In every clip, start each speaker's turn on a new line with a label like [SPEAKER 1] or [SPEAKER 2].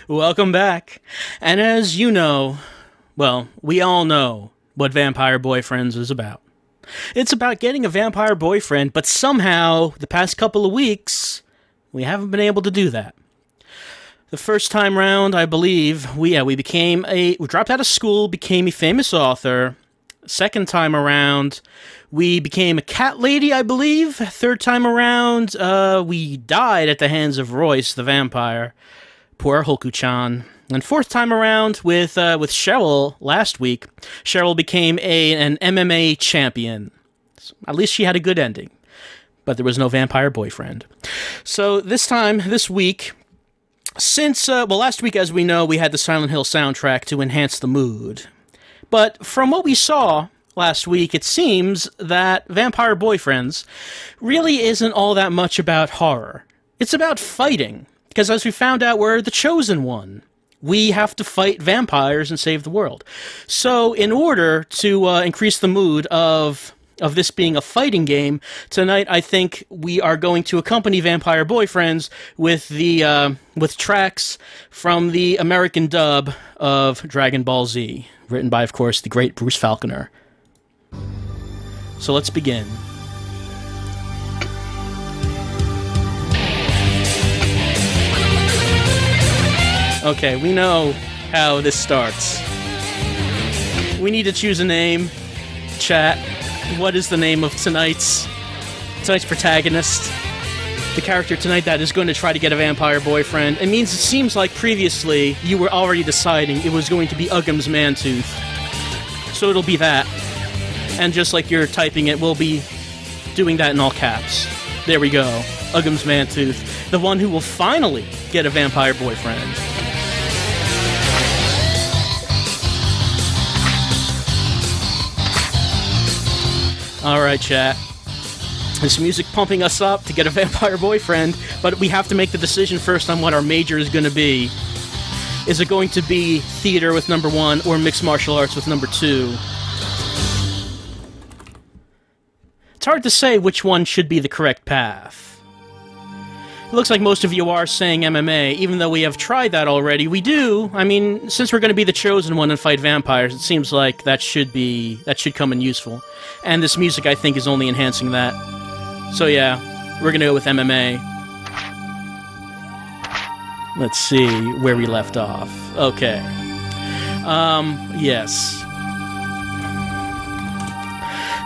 [SPEAKER 1] Welcome back. And as you know, well, we all know what Vampire Boyfriends is about. It's about getting a vampire boyfriend, but somehow, the past couple of weeks, we haven't been able to do that. The first time round, I believe, we dropped out of school, became a famous author. Second time around, we became a cat lady, I believe. Third time around, we died at the hands of Royce, the vampire. Poor Hoku-chan. And fourth time around, with Cheryl last week, Cheryl became an MMA champion. At least she had a good ending. But there was no vampire boyfriend. So this week, since, last week, as we know, we had the Silent Hill soundtrack to enhance the mood. But from what we saw last week, it seems that Vampire Boyfriends really isn't all that much about horror. It's about fighting. Because as we found out, we're the chosen one. We have to fight vampires and save the world. So in order to increase the mood of this being a fighting game, tonight I think we are going to accompany Vampire Boyfriends with with tracks from the American dub of Dragon Ball Z, written by, of course, the great Bruce Falconer. So let's begin. Okay, we know how this starts. We need to choose a name. Chat, what is the name of tonight's protagonist? The character tonight that is going to try to get a vampire boyfriend. It seems like previously you were already deciding it was going to be Uggum's Mantooth. So it'll be that. And just like you're typing it, we'll be doing that in all caps. There we go. Uggum's Mantooth. The one who will finally get a vampire boyfriend. Alright, chat. This music pumping us up to get a vampire boyfriend, but we have to make the decision first on what our major is going to be. Is it going to be theater with number 1 or mixed martial arts with number 2? It's hard to say which one should be the correct path. It looks like most of you are saying MMA, even though we have tried that already. We do. I mean, since we're going to be the chosen one and fight vampires, it seems like that should come in useful. And this music, I think, is only enhancing that. So yeah, we're going to go with MMA. Let's see where we left off. Okay. Yes.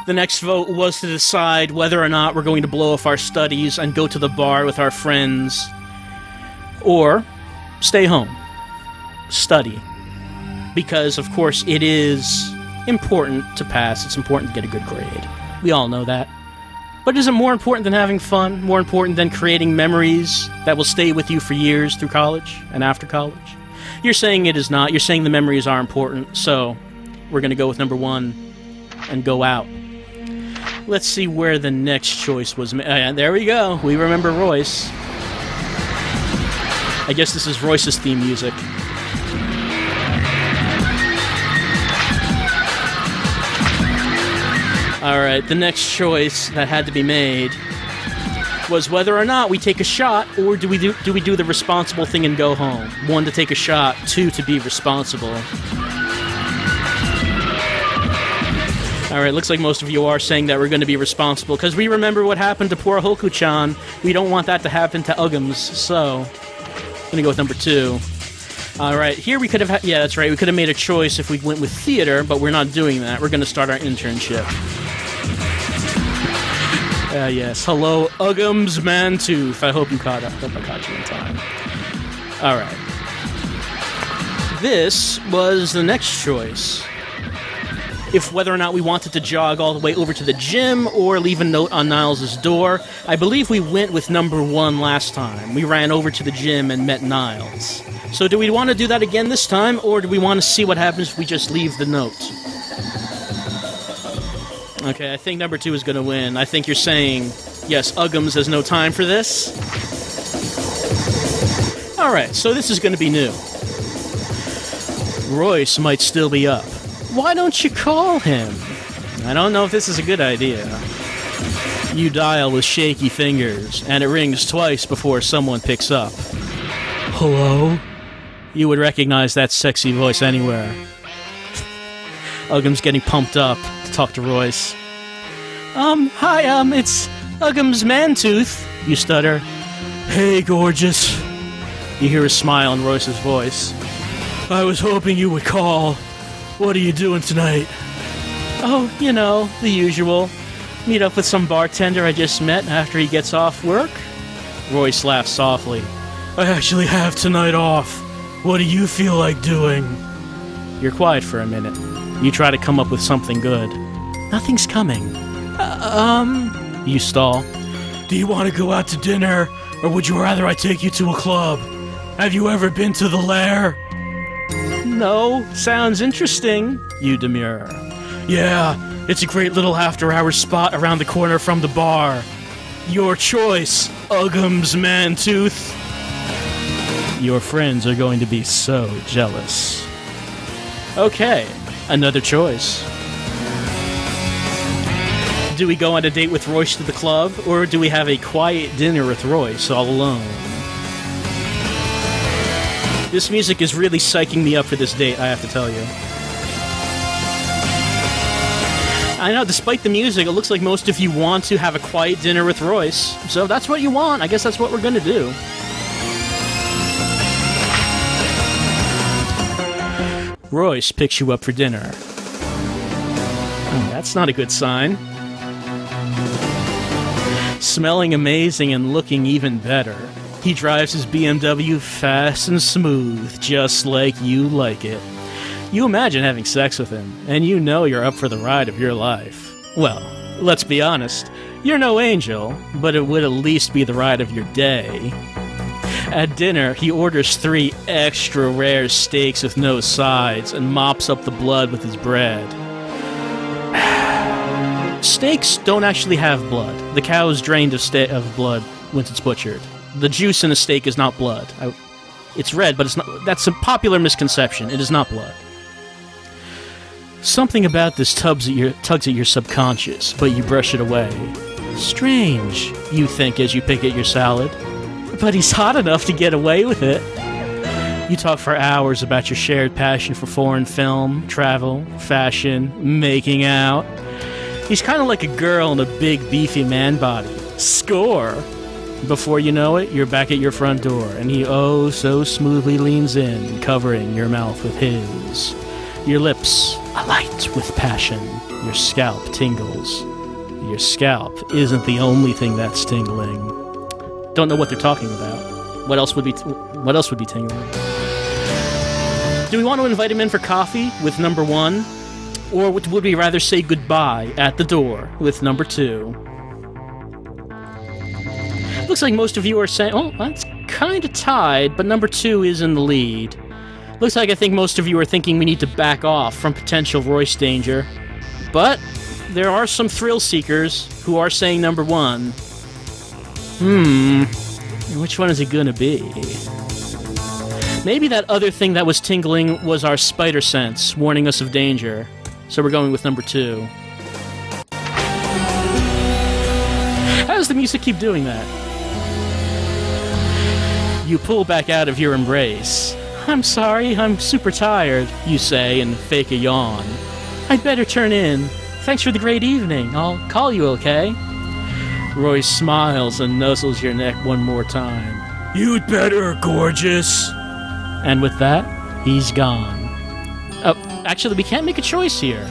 [SPEAKER 1] The next vote was to decide whether or not we're going to blow off our studies and go to the bar with our friends, or stay home, study. Because, of course, it is important to pass. It's important to get a good grade. We all know that. But is it more important than having fun? More important than creating memories that will stay with you for years through college and after college? You're saying it is not. You're saying the memories are important, so we're going to go with number 1 and go out. Let's see where the next choice was made. There we go. We remember Royce. I guess this is Royce's theme music. Alright, the next choice that had to be made was whether or not we take a shot, or do we do the responsible thing and go home? 1, to take a shot, 2, to be responsible. Alright, looks like most of you are saying that we're going to be responsible, because we remember what happened to poor Hoku-chan. We don't want that to happen to Uggums, so I'm going to go with number 2. Alright, here we could have yeah, that's right, we could have made a choice if we went with theater, but we're not doing that. We're going to start our internship. Yes, hello, Uggum's Mantooth. I hope you caught up. I hope I caught you in time. Alright. This was the next choice. If whether or not we wanted to jog all the way over to the gym or leave a note on Niles' door. I believe we went with number 1 last time. We ran over to the gym and met Niles. So do we want to do that again this time, or do we want to see what happens if we just leave the note? Okay, I think number 2 is going to win. I think you're saying, yes, Uggums has no time for this. Alright, so this is going to be new. Royce might still be up. Why don't you call him? I don't know if this is a good idea. You dial with shaky fingers, and it rings twice before someone picks up. Hello? You would recognize that sexy voice anywhere. Uggum's getting pumped up to talk to Royce. Hi, it's Uggum's Mantooth, you stutter. Hey, gorgeous. You hear a smile in Royce's voice. I was hoping you would call. What are you doing tonight? Oh, you know, the usual. Meet up with some bartender I just met after he gets off work. Royce laughs softly. I actually have tonight off. What do you feel like doing? You're quiet for a minute. You try to come up with something good. Nothing's coming. You stall. Do you want to go out to dinner, or would you rather I take you to a club? Have you ever been to the Lair? No, sounds interesting, you demur. Yeah, it's a great little after-hours spot around the corner from the bar. Your choice, Uggum's Mantooth. Your friends are going to be so jealous. Okay, another choice. Do we go on a date with Royce to the club, or do we have a quiet dinner with Royce all alone? This music is really psyching me up for this date, I have to tell you. I know, despite the music, it looks like most of you want to have a quiet dinner with Royce. So if that's what you want, I guess that's what we're gonna do. Royce picks you up for dinner. Oh, that's not a good sign. Smelling amazing and looking even better. He drives his BMW fast and smooth, just like you like it. You imagine having sex with him, and you know you're up for the ride of your life. Well, let's be honest, you're no angel, but it would at least be the ride of your day. At dinner, he orders 3 extra rare steaks with no sides and mops up the blood with his bread. Steaks don't actually have blood. The cow is drained of blood once it's butchered. The juice in a steak is not blood. It's red, but it's not. That's a popular misconception. It is not blood. Something about this tugs at your subconscious, but you brush it away. Strange, you think as you pick at your salad. But he's hot enough to get away with it. You talk for hours about your shared passion for foreign film, travel, fashion, making out. He's kind of like a girl in a big, beefy man body. Score! Before you know it, you're back at your front door, and he oh so smoothly leans in, covering your mouth with his. Your lips alight with passion. Your scalp tingles. Your scalp isn't the only thing that's tingling. Don't know what they're talking about. What else would be tingling? Do we want to invite him in for coffee with number 1? Or would we rather say goodbye at the door with number 2? Looks like most of you are saying, oh, that's kind of tied, but number 2 is in the lead. Looks like I think most of you are thinking we need to back off from potential Royce danger. But there are some thrill seekers who are saying number 1. Which one is it gonna be? Maybe that other thing that was tingling was our spider sense, warning us of danger. So we're going with number 2. How does the music keep doing that? You pull back out of your embrace. I'm sorry, I'm super tired, you say, and fake a yawn. I'd better turn in. Thanks for the great evening. I'll call you, okay? Royce smiles and nuzzles your neck one more time. You'd better, gorgeous. And with that, he's gone. Oh, actually, we can't make a choice here.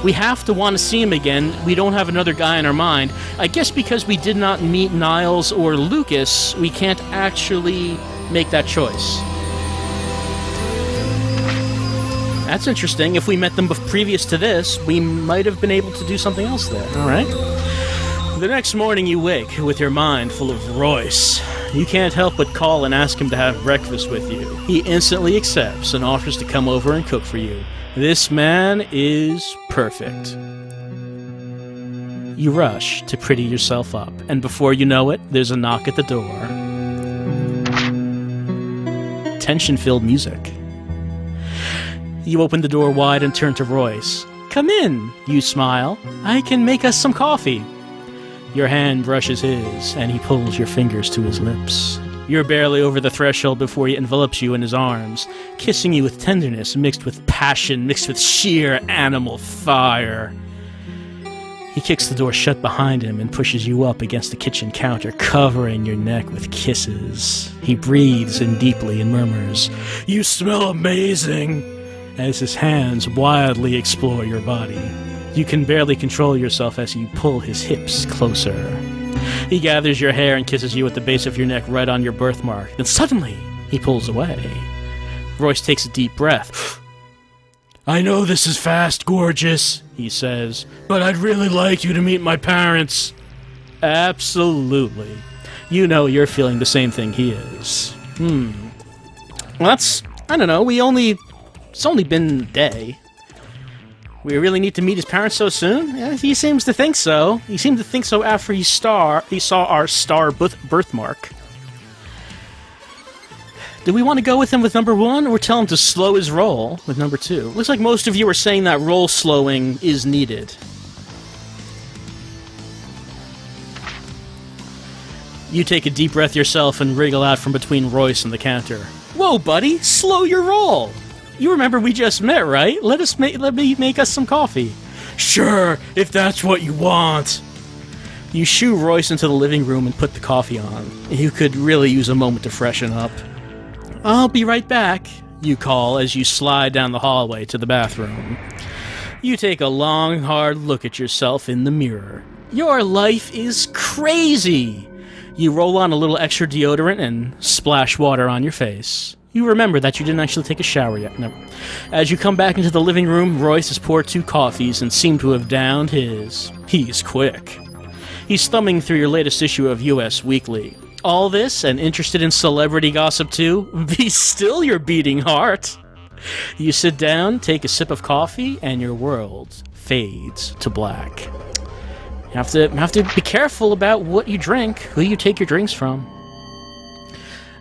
[SPEAKER 1] We have to want to see him again. We don't have another guy in our mind. I guess because we did not meet Niles or Lucas, we can't actually make that choice. That's interesting. If we met them previous to this, we might have been able to do something else there. All right. The next morning you wake with your mind full of Royce. You can't help but call and ask him to have breakfast with you. He instantly accepts and offers to come over and cook for you. This man is perfect. You rush to pretty yourself up, and before you know it, there's a knock at the door. Tension-filled music. You open the door wide and turn to Royce. Come in, you smile. I can make us some coffee. Your hand brushes his, and he pulls your fingers to his lips. You're barely over the threshold before he envelops you in his arms, kissing you with tenderness mixed with passion, mixed with sheer animal fire. He kicks the door shut behind him and pushes you up against the kitchen counter, covering your neck with kisses. He breathes in deeply and murmurs, "You smell amazing," as his hands wildly explore your body. You can barely control yourself as you pull his hips closer. He gathers your hair and kisses you at the base of your neck right on your birthmark. Then suddenly, he pulls away. Royce takes a deep breath. "I know this is fast, gorgeous," he says, "but I'd really like you to meet my parents." Absolutely. You know you're feeling the same thing he is. Well, that's... I don't know, it's only been a day. We really need to meet his parents so soon? Yeah, he seems to think so. He seemed to think so after he saw our star birthmark. Do we want to go with him with number 1, or tell him to slow his roll with number 2? Looks like most of you are saying that roll slowing is needed. You take a deep breath yourself and wriggle out from between Royce and the counter. Whoa, buddy! Slow your roll! You remember we just met, right? Let me make us some coffee. Sure, if that's what you want. You shoo Royce into the living room and put the coffee on. You could really use a moment to freshen up. I'll be right back, you call as you slide down the hallway to the bathroom. You take a long, hard look at yourself in the mirror. Your life is crazy! You roll on a little extra deodorant and splash water on your face. You remember that you didn't actually take a shower yet. No. As you come back into the living room, Royce has poured 2 coffees and seemed to have downed his. He's quick. He's thumbing through your latest issue of US Weekly. All this, and interested in celebrity gossip too, be still your beating heart. You sit down, take a sip of coffee, and your world fades to black. You have to be careful about what you drink, who you take your drinks from.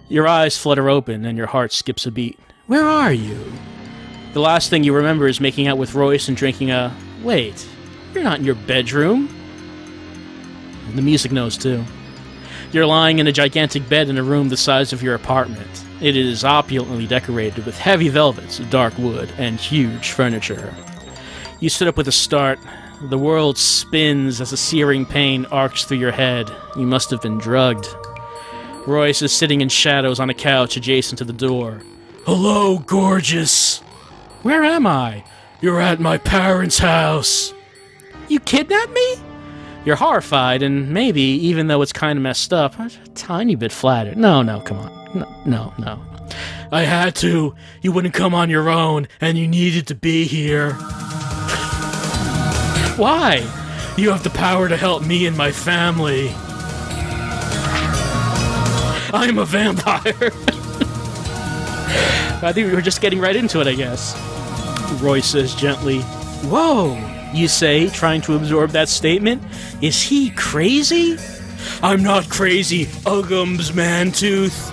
[SPEAKER 1] Your eyes flutter open and your heart skips a beat. Where are you? The last thing you remember is making out with Royce and drinking a... Wait, you're not in your bedroom. The music knows too. You're lying in a gigantic bed in a room the size of your apartment. It is opulently decorated with heavy velvets, dark wood, and huge furniture. You sit up with a start. The world spins as a searing pain arcs through your head. You must have been drugged. Royce is sitting in shadows on a couch adjacent to the door. Hello, gorgeous. Where am I? You're at my parents' house. You kidnapped me? You're horrified, and maybe, even though it's kind of messed up, a tiny bit flattered. No, come on. No. I had to. You wouldn't come on your own, and you needed to be here. Why? You have the power to help me and my family. I'm a vampire. I think we were just getting right into it, I guess. Royce says gently. Whoa, you say, trying to absorb that statement. Is he crazy? I'm not crazy, Uggums Mantooth.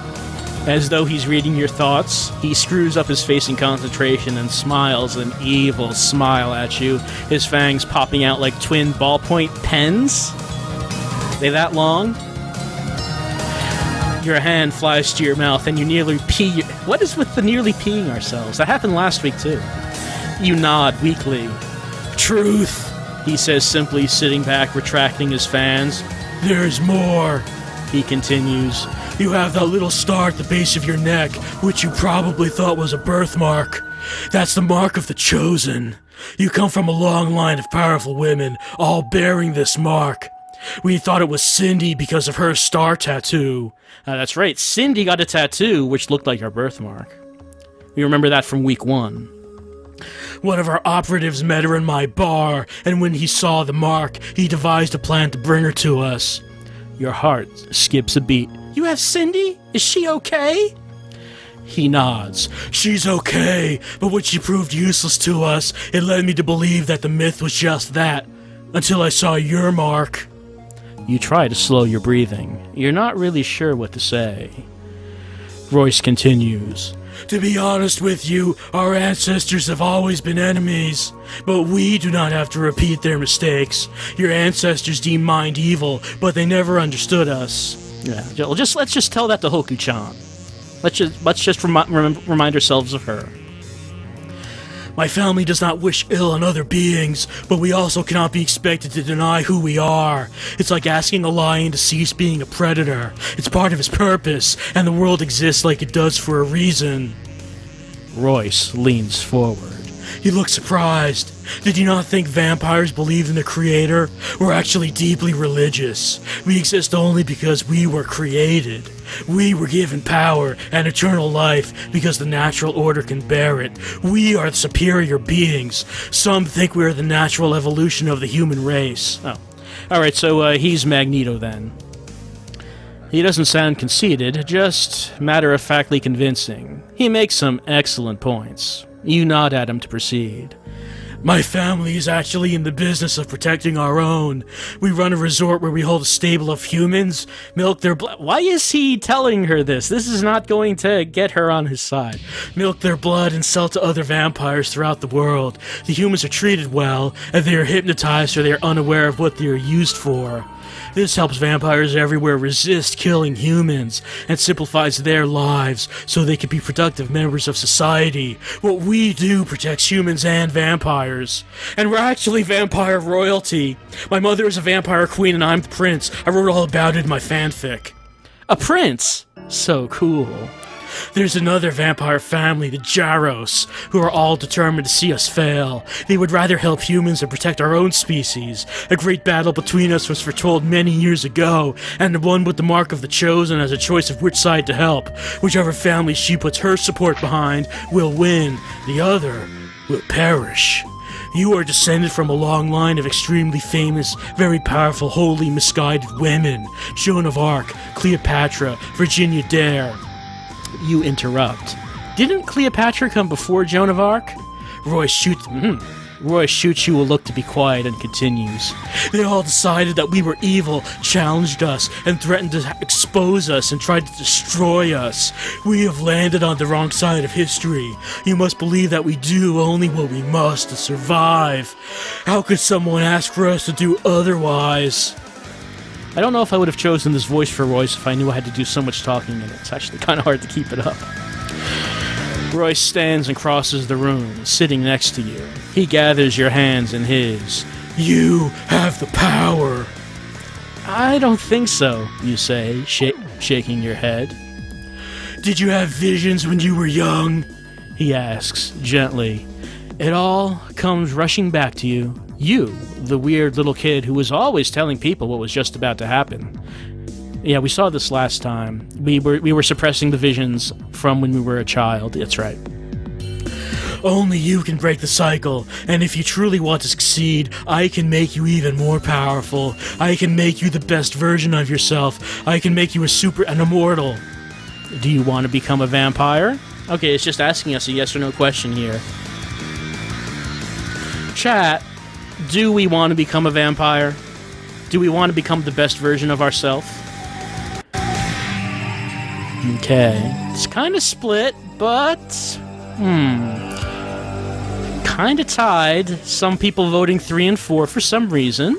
[SPEAKER 1] As though he's reading your thoughts, he screws up his face in concentration and smiles an evil smile at you, his fangs popping out like twin ballpoint pens. They that long? Your hand flies to your mouth and you nearly pee. What is with the nearly peeing ourselves? That happened last week too. You nod weakly. Truth, he says simply, sitting back, retracting his fans. There's more, he continues. You have that little star at the base of your neck, which you probably thought was a birthmark. That's the mark of the chosen. You come from a long line of powerful women, all bearing this mark. We thought it was Cindy because of her star tattoo. That's right, Cindy got a tattoo which looked like her birthmark. We remember that from week 1. One of our operatives met her in my bar, and when he saw the mark, he devised a plan to bring her to us. Your heart skips a beat. You have Cindy? Is she okay? He nods. She's okay, but when she proved useless to us, it led me to believe that the myth was just that, until I saw your mark. You try to slow your breathing. You're not really sure what to say. Royce continues. To be honest with you, our ancestors have always been enemies, but we do not have to repeat their mistakes. Your ancestors deemed mind evil, but they never understood us. Yeah, let's just tell that to Hoku-chan. Let's just remind ourselves of her. My family does not wish ill on other beings, but we also cannot be expected to deny who we are. It's like asking a lion to cease being a predator. It's part of its purpose, and the world exists like it does for a reason. Royce leans forward. He looks surprised. Did you not think vampires believe in the creator? We're actually deeply religious. We exist only because we were created. We were given power and eternal life because the natural order can bear it. We are the superior beings. Some think we are the natural evolution of the human race. Oh. Alright, so he's Magneto then. He doesn't sound conceited, just matter-of-factly convincing. He makes some excellent points. You nod at him to proceed. My family is actually in the business of protecting our own. We run a resort where we hold a stable of humans, milk their blood. Why is he telling her this? This is not going to get her on his side. Milk their blood and sell to other vampires throughout the world. The humans are treated well, and they are hypnotized so they are unaware of what they are used for. This helps vampires everywhere resist killing humans and simplifies their lives so they can be productive members of society. What we do protects humans and vampires. And we're actually vampire royalty. My mother is a vampire queen and I'm the prince. I wrote all about it in my fanfic. A prince? So cool. There's another vampire family, the Jaros, who are all determined to see us fail. They would rather help humans than protect our own species. A great battle between us was foretold many years ago, and the one with the mark of the chosen has a choice of which side to help. Whichever family she puts her support behind will win. The other will perish. You are descended from a long line of extremely famous, very powerful, wholly misguided women. Joan of Arc, Cleopatra, Virginia Dare. You interrupt. Didn't Cleopatra come before Joan of Arc? Royce shoots you a look to be quiet and continues. They all decided that we were evil, challenged us, and threatened to expose us and tried to destroy us. We have landed on the wrong side of history. You must believe that we do only what we must to survive. How could someone ask for us to do otherwise? I don't know if I would have chosen this voice for Royce if I knew I had to do so much talking, and it's actually kind of hard to keep it up. Royce stands and crosses the room, sitting next to you. He gathers your hands in his. You have the power. I don't think so, you say, shaking your head. Did you have visions when you were young? He asks, gently. It all comes rushing back to you. You, the weird little kid who was always telling people what was just about to happen. Yeah, we saw this last time. We were suppressing the visions from when we were a child. That's right. Only you can break the cycle, and if you truly want to succeed, I can make you even more powerful. I can make you the best version of yourself. I can make you an immortal. Do you want to become a vampire? Okay, it's just asking us a yes or no question here. Chat, do we want to become a vampire? Do we want to become the best version of ourselves? Okay. It's kind of split, but... kind of tied. Some people voting 3 and 4 for some reason.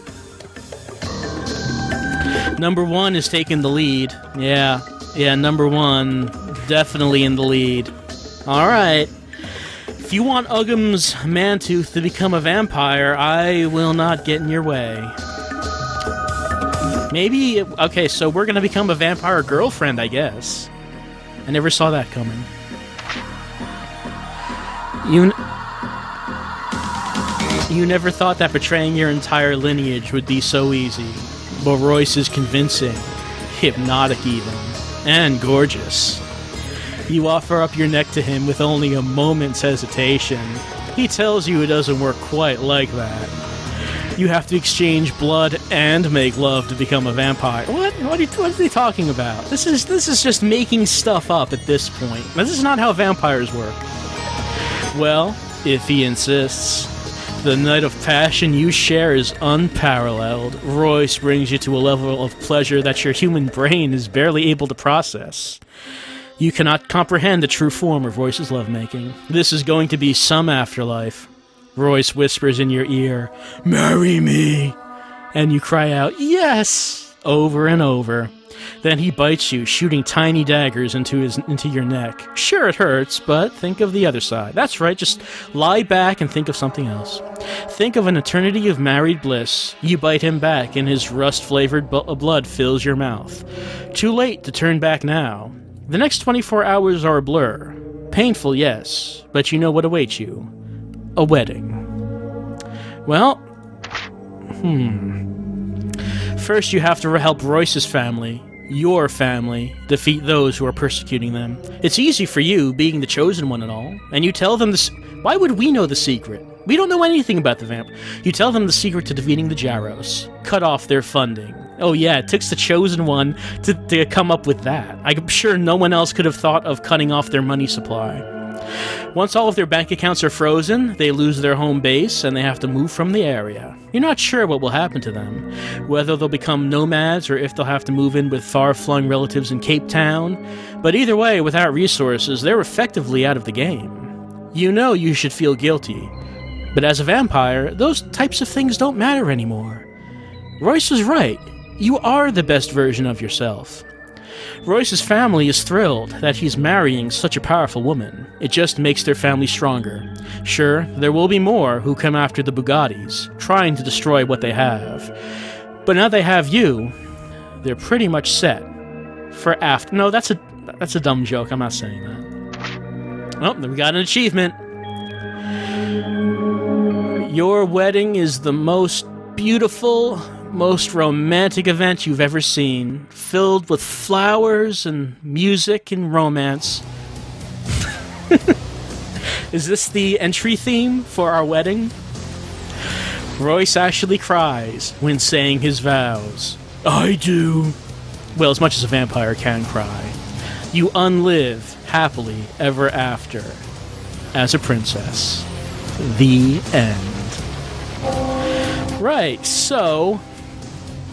[SPEAKER 1] Number 1 is taking the lead. Yeah, number 1 definitely in the lead. Alright. If you want Uggum's Mantooth to become a vampire, I will not get in your way. Maybe... Okay, so we're gonna become a vampire girlfriend, I guess. I never saw that coming. You never thought that betraying your entire lineage would be so easy. But Royce is convincing. Hypnotic even. And gorgeous. You offer up your neck to him with only a moment's hesitation. He tells you it doesn't work quite like that. You have to exchange blood and make love to become a vampire. What are they talking about? This is just making stuff up at this point. This is not how vampires work. Well, if he insists. The night of passion you share is unparalleled. Royce brings you to a level of pleasure that your human brain is barely able to process. You cannot comprehend the true form of Royce's lovemaking. This is going to be some afterlife. Royce whispers in your ear, "Marry me!" And you cry out, "Yes!" over and over. Then he bites you, shooting tiny daggers into your neck. Sure, it hurts, but think of the other side. That's right, just lie back and think of something else. Think of an eternity of married bliss. You bite him back, and his rust-flavored blood fills your mouth. Too late to turn back now. The next 24 hours are a blur. Painful, yes, but you know what awaits you. A wedding. Well, First, you have to help Royce's family, your family, defeat those who are persecuting them. It's easy for you, being the chosen one and all, and you tell them this. Why would we know the secret? We don't know anything about the vamp. You tell them the secret to defeating the Jarros. Cut off their funding. Oh yeah, it took the chosen one to come up with that. I'm sure no one else could have thought of cutting off their money supply. Once all of their bank accounts are frozen, they lose their home base and they have to move from the area. You're not sure what will happen to them, whether they'll become nomads or if they'll have to move in with far-flung relatives in Cape Town, but either way, without resources, they're effectively out of the game. You know you should feel guilty, but as a vampire, those types of things don't matter anymore. Royce was right. You are the best version of yourself. Royce's family is thrilled that he's marrying such a powerful woman. It just makes their family stronger. Sure, there will be more who come after the Bugattis, trying to destroy what they have. But now they have you, they're pretty much set for after. No, that's a dumb joke. I'm not saying that. Oh, we got an achievement. Your wedding is the most beautiful, most romantic event you've ever seen, filled with flowers and music and romance. Is this the entry theme for our wedding? Royce actually cries when saying his vows. I do. Well, as much as a vampire can cry. You unlive happily ever after as a princess. The end. Right, so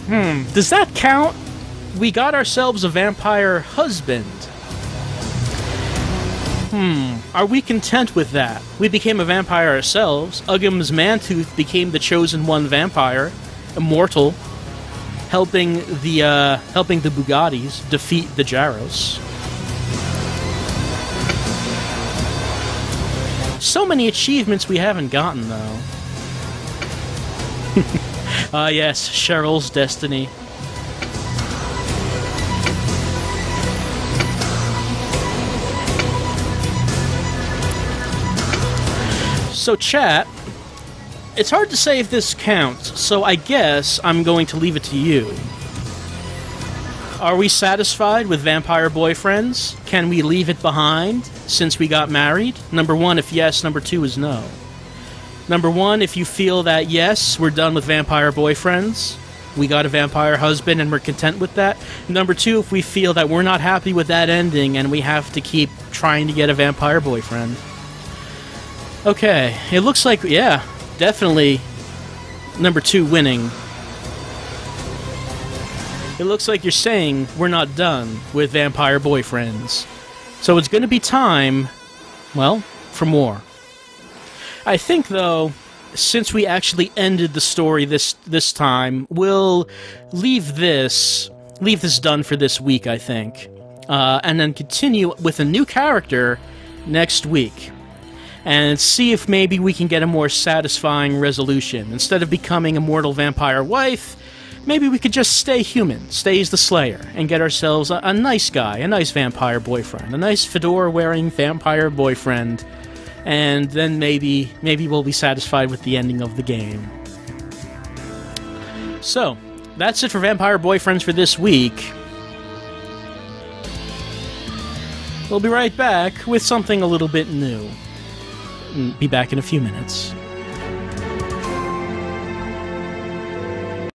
[SPEAKER 1] does that count? We got ourselves a vampire husband. Are we content with that? We became a vampire ourselves. Uggum's Mantooth became the chosen one vampire, immortal, helping the Bugattis defeat the Jarros. So many achievements we haven't gotten, though. Ah, yes, Cheryl's destiny. So, chat, it's hard to say if this counts, so I guess I'm going to leave it to you. Are we satisfied with vampire boyfriends? Can we leave it behind since we got married? Number 1, if yes. Number 2 is no. Number 1, if you feel that, yes, we're done with vampire boyfriends, we got a vampire husband and we're content with that. Number 2, if we feel that we're not happy with that ending and we have to keep trying to get a vampire boyfriend. Okay, it looks like, yeah, definitely number 2 winning. It looks like you're saying we're not done with vampire boyfriends. So it's going to be time, well, for more. I think, though, since we actually ended the story this time, we'll leave this done for this week, I think. And then continue with a new character next week. And see if maybe we can get a more satisfying resolution. Instead of becoming a mortal vampire wife, maybe we could just stay human, stay as the Slayer, and get ourselves a nice guy, a nice vampire boyfriend, a nice fedora-wearing vampire boyfriend, and then maybe we'll be satisfied with the ending of the game. So, that's it for Vampire Boyfriends for this week. We'll be right back with something a little bit new. Be back in a few minutes.